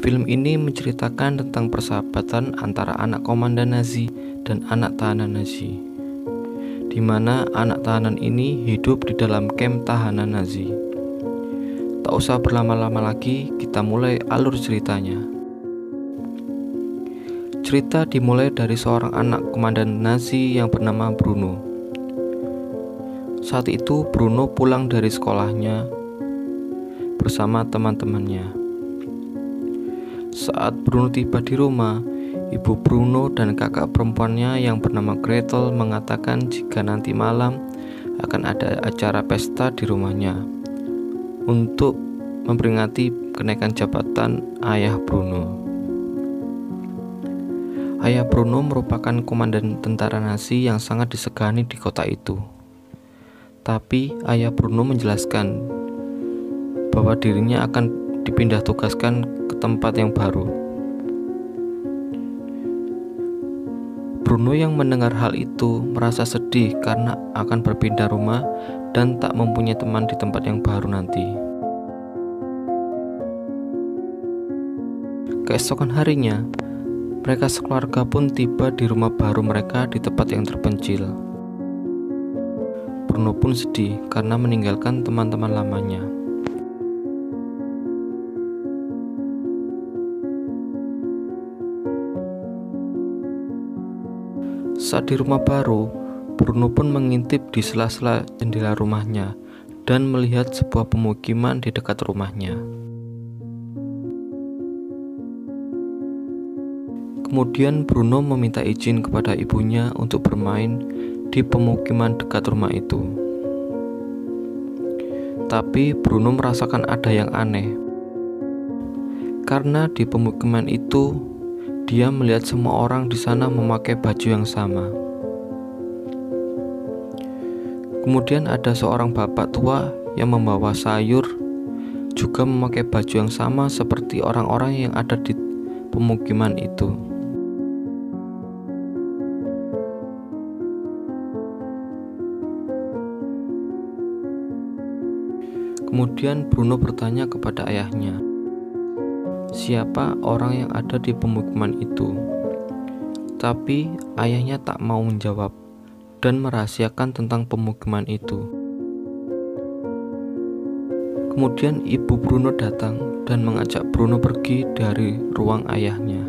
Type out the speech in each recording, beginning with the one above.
Film ini menceritakan tentang persahabatan antara anak komandan Nazi dan anak tahanan Nazi, di mana anak tahanan ini hidup di dalam kamp tahanan Nazi. Tak usah berlama-lama lagi, kita mulai alur ceritanya. Cerita dimulai dari seorang anak komandan Nazi yang bernama Bruno. Saat itu Bruno pulang dari sekolahnya bersama teman-temannya. Saat Bruno tiba di rumah, ibu Bruno dan kakak perempuannya yang bernama Gretel mengatakan jika nanti malam akan ada acara pesta di rumahnya untuk memperingati kenaikan jabatan ayah Bruno. Ayah Bruno merupakan komandan tentara Nazi yang sangat disegani di kota itu. Tapi ayah Bruno menjelaskan bahwa dirinya akan dipindah tugaskan ke tempat yang baru. Bruno yang mendengar hal itu merasa sedih karena akan berpindah rumah dan tak mempunyai teman di tempat yang baru nanti. Keesokan harinya, mereka sekeluarga pun tiba di rumah baru mereka di tempat yang terpencil. Bruno pun sedih karena meninggalkan teman-teman lamanya. Saat di rumah baru, Bruno pun mengintip di sela-sela jendela rumahnya dan melihat sebuah pemukiman di dekat rumahnya. Kemudian Bruno meminta izin kepada ibunya untuk bermain di pemukiman dekat rumah itu. Tapi Bruno merasakan ada yang aneh. Karena di pemukiman itu dia melihat semua orang di sana memakai baju yang sama. Kemudian ada seorang bapak tua yang membawa sayur juga memakai baju yang sama seperti orang-orang yang ada di pemukiman itu. Kemudian Bruno bertanya kepada ayahnya, siapa orang yang ada di pemukiman itu? Tapi ayahnya tak mau menjawab dan merahasiakan tentang pemukiman itu. Kemudian ibu Bruno datang dan mengajak Bruno pergi dari ruang ayahnya.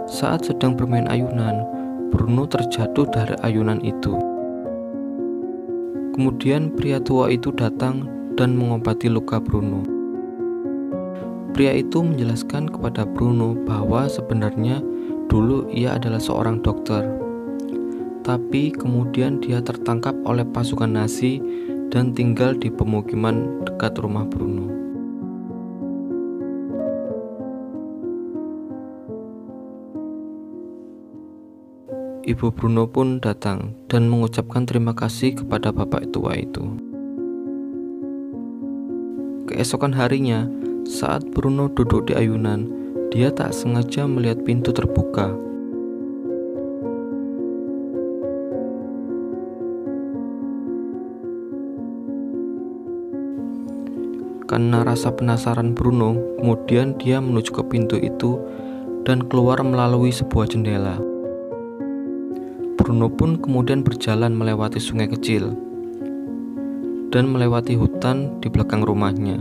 Saat sedang bermain ayunan, Bruno terjatuh dari ayunan itu. Kemudian pria tua itu datang dan mengobati luka Bruno. Pria itu menjelaskan kepada Bruno bahwa sebenarnya dulu ia adalah seorang dokter. Tapi kemudian dia tertangkap oleh pasukan Nazi dan tinggal di pemukiman dekat rumah Bruno. Ibu Bruno pun datang dan mengucapkan terima kasih kepada bapak tua itu. Keesokan harinya, saat Bruno duduk di ayunan, dia tak sengaja melihat pintu terbuka. Karena rasa penasaran Bruno, kemudian dia menuju ke pintu itu dan keluar melalui sebuah jendela. Bruno pun kemudian berjalan melewati sungai kecil dan melewati hutan di belakang rumahnya.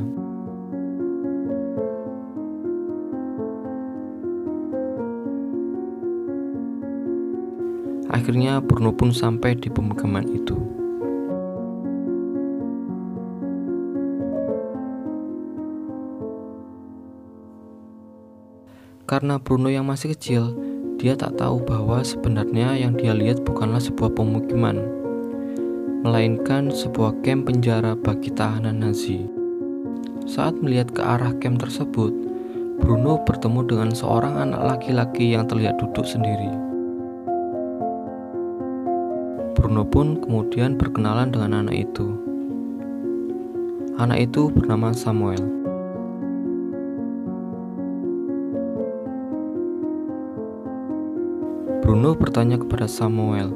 Akhirnya Bruno pun sampai di pemukiman itu. Karena Bruno yang masih kecil, dia tak tahu bahwa sebenarnya yang dia lihat bukanlah sebuah pemukiman, melainkan sebuah kamp penjara bagi tahanan Nazi. Saat melihat ke arah kamp tersebut, Bruno bertemu dengan seorang anak laki-laki yang terlihat duduk sendiri. Bruno pun kemudian berkenalan dengan anak itu. Anak itu bernama Samuel. Bruno bertanya kepada Samuel,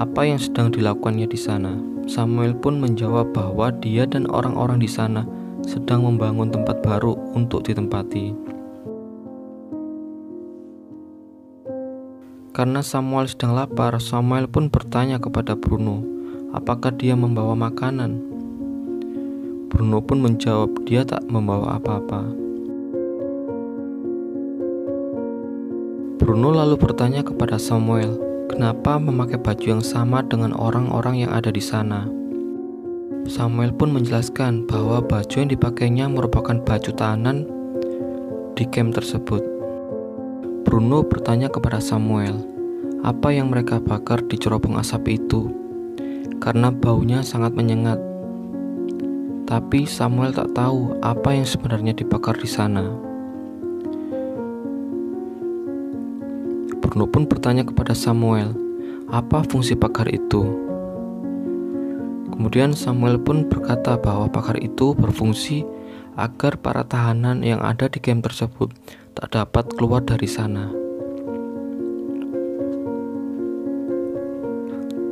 apa yang sedang dilakukannya di sana. Samuel pun menjawab bahwa dia dan orang-orang di sana sedang membangun tempat baru untuk ditempati. Karena Samuel sedang lapar, Samuel pun bertanya kepada Bruno, apakah dia membawa makanan? Bruno pun menjawab dia tak membawa apa-apa. Bruno lalu bertanya kepada Samuel, kenapa memakai baju yang sama dengan orang-orang yang ada di sana? Samuel pun menjelaskan bahwa baju yang dipakainya merupakan baju tahanan di camp tersebut. Bruno bertanya kepada Samuel, apa yang mereka bakar di cerobong asap itu? Karena baunya sangat menyengat. Tapi Samuel tak tahu apa yang sebenarnya dibakar di sana. Bruno pun bertanya kepada Samuel, apa fungsi pagar itu? Kemudian Samuel pun berkata bahwa pagar itu berfungsi agar para tahanan yang ada di camp tersebut tak dapat keluar dari sana.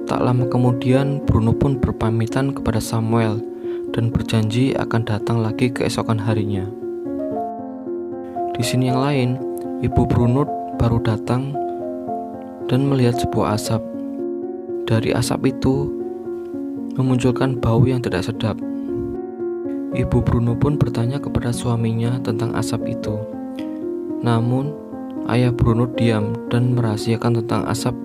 Tak lama kemudian Bruno pun berpamitan kepada Samuel dan berjanji akan datang lagi keesokan harinya. Di sini yang lain, ibu Bruno baru datang dan melihat sebuah asap. Dari asap itu memunculkan bau yang tidak sedap. Ibu Bruno pun bertanya kepada suaminya tentang asap itu. Namun, ayah Bruno diam dan merahasiakan tentang asap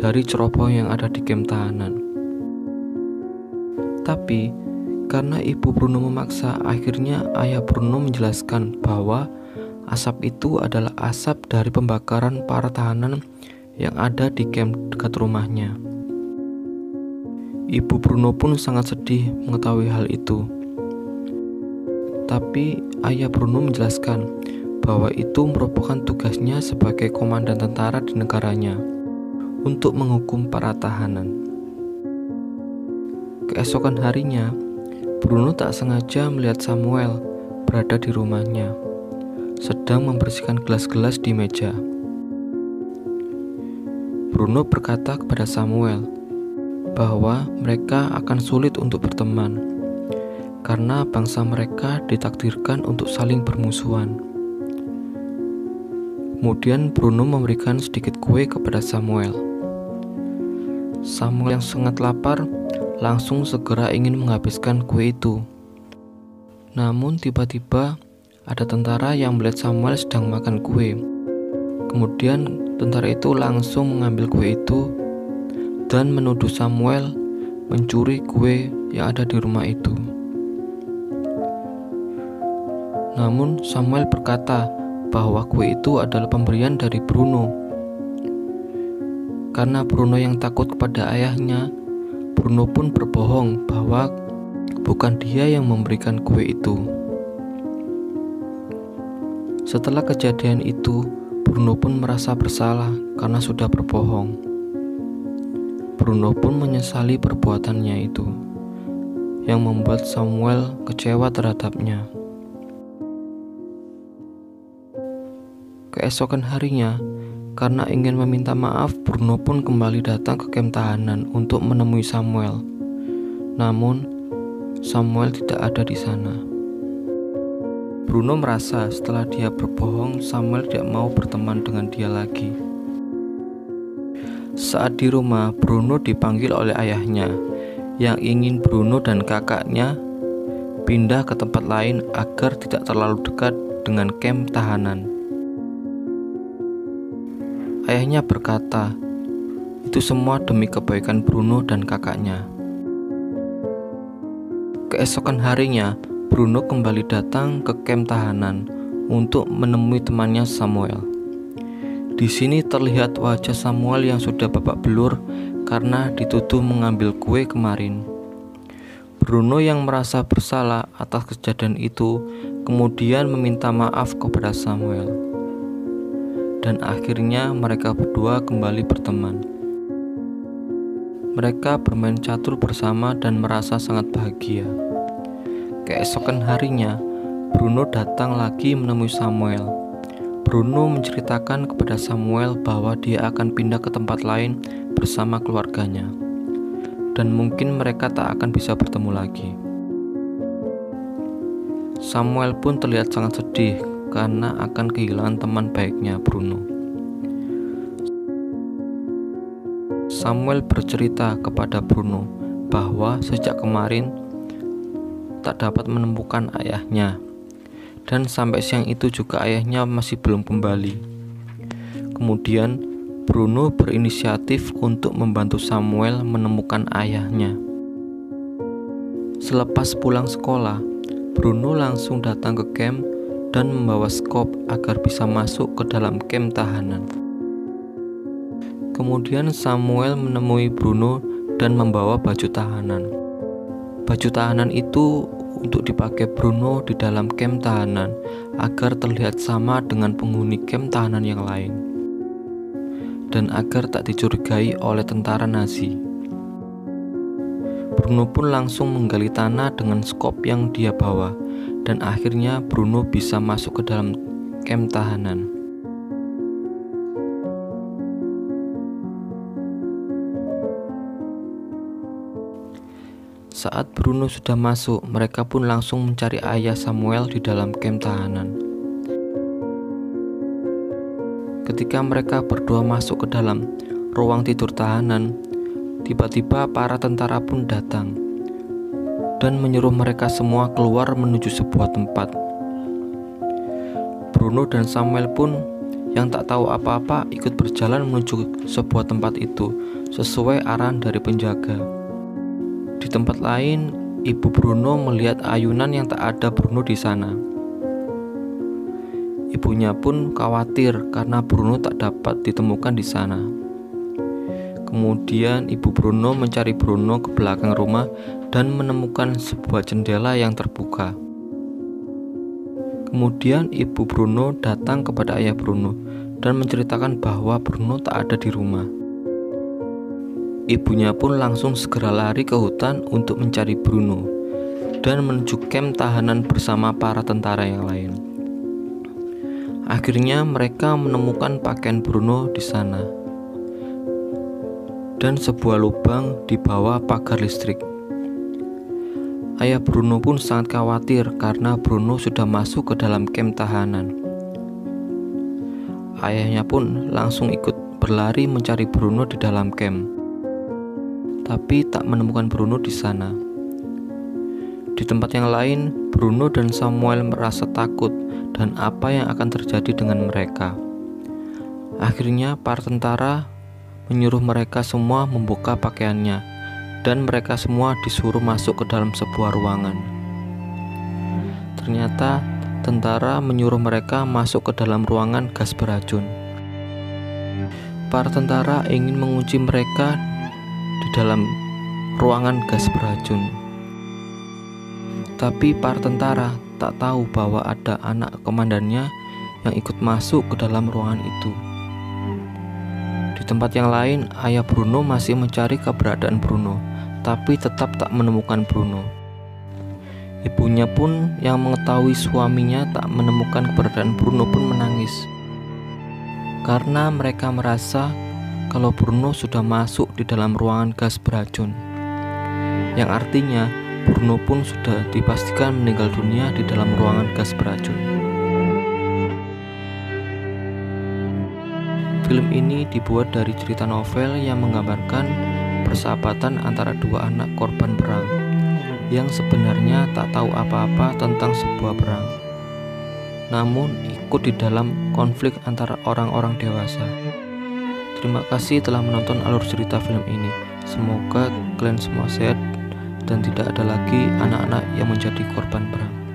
dari cerobong yang ada di kamp tahanan. Tapi, karena ibu Bruno memaksa, akhirnya ayah Bruno menjelaskan bahwa asap itu adalah asap dari pembakaran para tahanan yang ada di camp dekat rumahnya. Ibu Bruno pun sangat sedih mengetahui hal itu. Tapi ayah Bruno menjelaskan bahwa itu merupakan tugasnya sebagai komandan tentara di negaranya untuk menghukum para tahanan. Keesokan harinya, Bruno tak sengaja melihat Samuel berada di rumahnya, sedang membersihkan gelas-gelas di meja. Bruno berkata kepada Samuel bahwa mereka akan sulit untuk berteman, karena bangsa mereka ditakdirkan untuk saling bermusuhan. Kemudian Bruno memberikan sedikit kue kepada Samuel. Samuel yang sangat lapar langsung segera ingin menghabiskan kue itu. Namun tiba-tiba ada tentara yang melihat Samuel sedang makan kue. Kemudian tentara itu langsung mengambil kue itu dan menuduh Samuel mencuri kue yang ada di rumah itu. Namun Samuel berkata bahwa kue itu adalah pemberian dari Bruno. Karena Bruno yang takut kepada ayahnya, Bruno pun berbohong bahwa bukan dia yang memberikan kue itu. Setelah kejadian itu, Bruno pun merasa bersalah karena sudah berbohong. Bruno pun menyesali perbuatannya itu, yang membuat Samuel kecewa terhadapnya. Keesokan harinya, karena ingin meminta maaf, Bruno pun kembali datang ke kamp tahanan untuk menemui Samuel. Namun, Samuel tidak ada di sana. Bruno merasa setelah dia berbohong, Samuel tidak mau berteman dengan dia lagi. Saat di rumah, Bruno dipanggil oleh ayahnya yang ingin Bruno dan kakaknya pindah ke tempat lain agar tidak terlalu dekat dengan kamp tahanan. Ayahnya berkata, itu semua demi kebaikan Bruno dan kakaknya. Keesokan harinya, Bruno kembali datang ke kamp tahanan untuk menemui temannya Samuel. Di sini terlihat wajah Samuel yang sudah babak belur karena dituduh mengambil kue kemarin. Bruno yang merasa bersalah atas kejadian itu kemudian meminta maaf kepada Samuel. Dan akhirnya mereka berdua kembali berteman. Mereka bermain catur bersama dan merasa sangat bahagia. Keesokan harinya, Bruno datang lagi menemui Samuel. Bruno menceritakan kepada Samuel bahwa dia akan pindah ke tempat lain bersama keluarganya. dan mungkin mereka tak akan bisa bertemu lagi. Samuel pun terlihat sangat sedih karena akan kehilangan teman baiknya Bruno. Samuel bercerita kepada Bruno bahwa sejak kemarin tak dapat menemukan ayahnya, dan sampai siang itu juga ayahnya masih belum kembali. Kemudian Bruno berinisiatif untuk membantu Samuel menemukan ayahnya. Selepas pulang sekolah, Bruno langsung datang ke camp dan membawa skop agar bisa masuk ke dalam camp tahanan. Kemudian Samuel menemui Bruno dan membawa baju tahanan. Baju tahanan itu untuk dipakai Bruno di dalam camp tahanan agar terlihat sama dengan penghuni camp tahanan yang lain, dan agar tak dicurigai oleh tentara Nazi. Bruno pun langsung menggali tanah dengan skop yang dia bawa, dan akhirnya Bruno bisa masuk ke dalam camp tahanan. Saat Bruno sudah masuk, mereka pun langsung mencari ayah Samuel di dalam camp tahanan. Ketika mereka berdua masuk ke dalam ruang tidur tahanan, tiba-tiba para tentara pun datang dan menyuruh mereka semua keluar menuju sebuah tempat. Bruno dan Samuel pun yang tak tahu apa-apa ikut berjalan menuju sebuah tempat itu sesuai arahan dari penjaga. Di tempat lain, ibu Bruno melihat ayunan yang tak ada Bruno di sana. Ibunya pun khawatir karena Bruno tak dapat ditemukan di sana. Kemudian ibu Bruno mencari Bruno ke belakang rumah dan menemukan sebuah jendela yang terbuka. Kemudian ibu Bruno datang kepada ayah Bruno dan menceritakan bahwa Bruno tak ada di rumah. Ibunya pun langsung segera lari ke hutan untuk mencari Bruno dan menuju camp tahanan bersama para tentara yang lain. Akhirnya mereka menemukan pakaian Bruno di sana dan sebuah lubang di bawah pagar listrik. Ayah Bruno pun sangat khawatir karena Bruno sudah masuk ke dalam camp tahanan. Ayahnya pun langsung ikut berlari mencari Bruno di dalam camp, tapi tak menemukan Bruno di sana. Di tempat yang lain, Bruno dan Samuel merasa takut dan apa yang akan terjadi dengan mereka. Akhirnya para tentara menyuruh mereka semua membuka pakaiannya, dan mereka semua disuruh masuk ke dalam sebuah ruangan. Ternyata tentara menyuruh mereka masuk ke dalam ruangan gas beracun. Para tentara ingin mengunci mereka di dalam ruangan gas beracun. Tapi para tentara tak tahu bahwa ada anak komandannya yang ikut masuk ke dalam ruangan itu. Di tempat yang lain, ayah Bruno masih mencari keberadaan Bruno, tapi tetap tak menemukan Bruno. Ibunya pun yang mengetahui suaminya tak menemukan keberadaan Bruno pun menangis, karena mereka merasa kalau Bruno sudah masuk di dalam ruangan gas beracun, yang artinya Bruno pun sudah dipastikan meninggal dunia di dalam ruangan gas beracun. Film ini dibuat dari cerita novel yang menggambarkan persahabatan antara dua anak korban perang yang sebenarnya tak tahu apa-apa tentang sebuah perang, namun ikut di dalam konflik antara orang-orang dewasa. Terima kasih telah menonton alur cerita film ini. Semoga kalian semua sehat dan tidak ada lagi anak-anak yang menjadi korban perang.